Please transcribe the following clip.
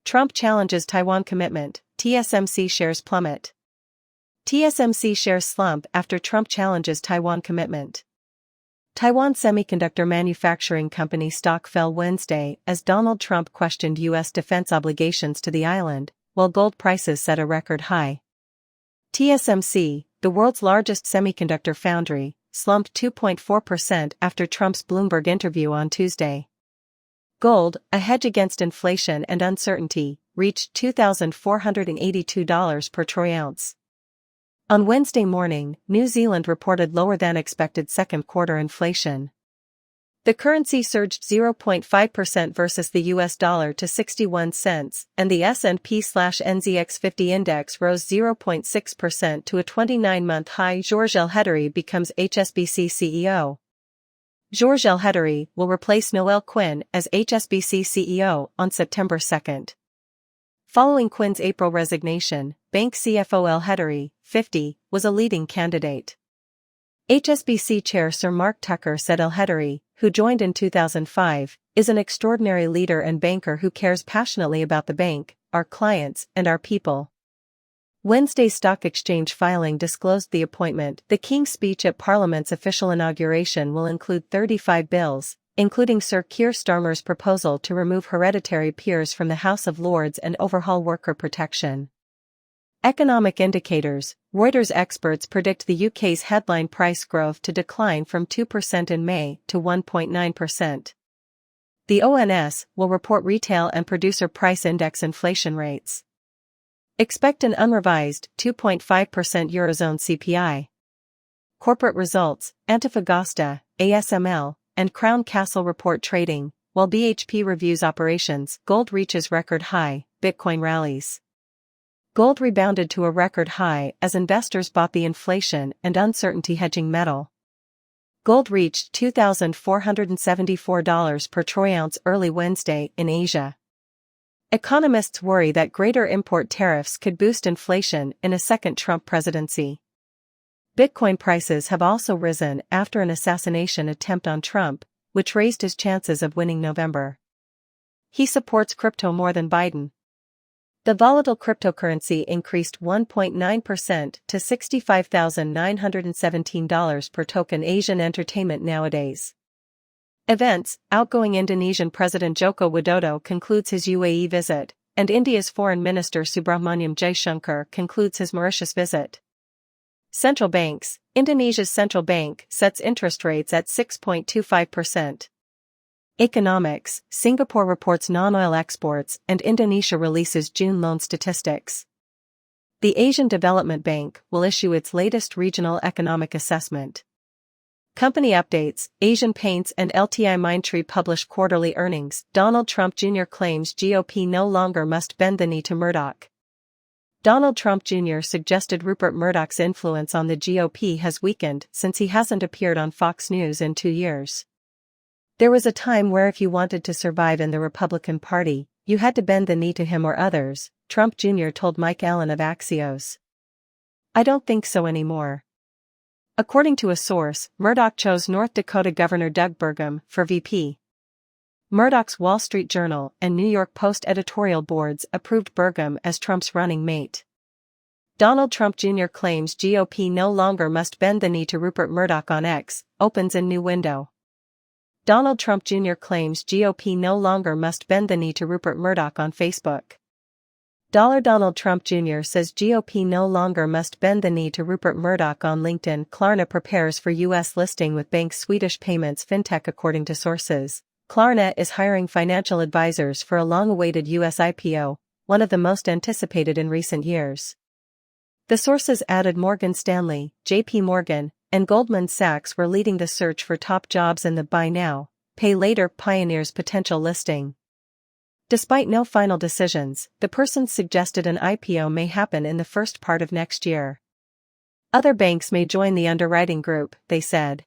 Trump challenges Taiwan commitment, TSMC shares plummet. TSMC shares slump after Trump challenges Taiwan commitment. Taiwan semiconductor manufacturing company stock fell Wednesday as Donald Trump questioned U.S. defense obligations to the island, while gold prices set a record high. TSMC, the world's largest semiconductor foundry, slumped 2.4% after Trump's Bloomberg interview on Tuesday. Gold, a hedge against inflation and uncertainty, reached $2,482 per troy ounce. On Wednesday morning, New Zealand reported lower-than-expected second-quarter inflation. The currency surged 0.5% versus the US dollar to 61 cents, and the S&P/NZX 50 index rose 0.6% to a 29-month high. Georges Elhedery becomes HSBC CEO. Georges Elhedery will replace Noel Quinn as HSBC CEO on September 2. Following Quinn's April resignation, bank CFO Elhedery, 50, was a leading candidate. HSBC Chair Sir Mark Tucker said Elhedery, who joined in 2005, is an extraordinary leader and banker who cares passionately about the bank, our clients, and our people. Wednesday's stock exchange filing disclosed the appointment. The King's speech at Parliament's official inauguration will include 35 bills, including Sir Keir Starmer's proposal to remove hereditary peers from the House of Lords and overhaul worker protection. Economic indicators. Reuters experts predict the UK's headline price growth to decline from 2% in May to 1.9%. The ONS will report retail and producer price index inflation rates. Expect an unrevised 2.5% Eurozone CPI. Corporate results. Antofagasta, ASML, and Crown Castle report trading, while BHP reviews operations. Gold reaches record high, Bitcoin rallies. Gold rebounded to a record high as investors bought the inflation and uncertainty hedging metal. Gold reached $2,474 per troy ounce early Wednesday in Asia. Economists worry that greater import tariffs could boost inflation in a second Trump presidency. Bitcoin prices have also risen after an assassination attempt on Trump, which raised his chances of winning November. He supports crypto more than Biden. The volatile cryptocurrency increased 1.9% to $65,917 per token. Asian entertainment nowadays. Events. Outgoing Indonesian President Joko Widodo concludes his UAE visit, and India's Foreign Minister Subrahmanyam Jaishankar concludes his Mauritius visit. Central banks. Indonesia's central bank sets interest rates at 6.25%. Economics. Singapore reports non-oil exports and Indonesia releases June loan statistics. The Asian Development Bank will issue its latest regional economic assessment. Company updates. Asian Paints and LTI Mindtree publish quarterly earnings. Donald Trump Jr. claims GOP no longer must bend the knee to Murdoch. Donald Trump Jr. suggested Rupert Murdoch's influence on the GOP has weakened since he hasn't appeared on Fox News in 2 years. There was a time where if you wanted to survive in the Republican Party, you had to bend the knee to him or others, Trump Jr. told Mike Allen of Axios. I don't think so anymore. According to a source, Murdoch chose North Dakota Governor Doug Burgum for VP. Murdoch's Wall Street Journal and New York Post editorial boards approved Burgum as Trump's running mate. Donald Trump Jr. claims GOP no longer must bend the knee to Rupert Murdoch on X, opens a new window. Donald Trump Jr. claims GOP no longer must bend the knee to Rupert Murdoch on Facebook. Donald Trump Jr. says GOP no longer must bend the knee to Rupert Murdoch on LinkedIn. Klarna prepares for U.S. listing with bank Swedish payments fintech. According to sources, Klarna is hiring financial advisors for a long-awaited U.S. IPO, one of the most anticipated in recent years. The sources added Morgan Stanley, J.P. Morgan, and Goldman Sachs were leading the search for top jobs in the buy now, pay later pioneer's potential listing. Despite no final decisions, the persons suggested an IPO may happen in the first part of next year. Other banks may join the underwriting group, they said.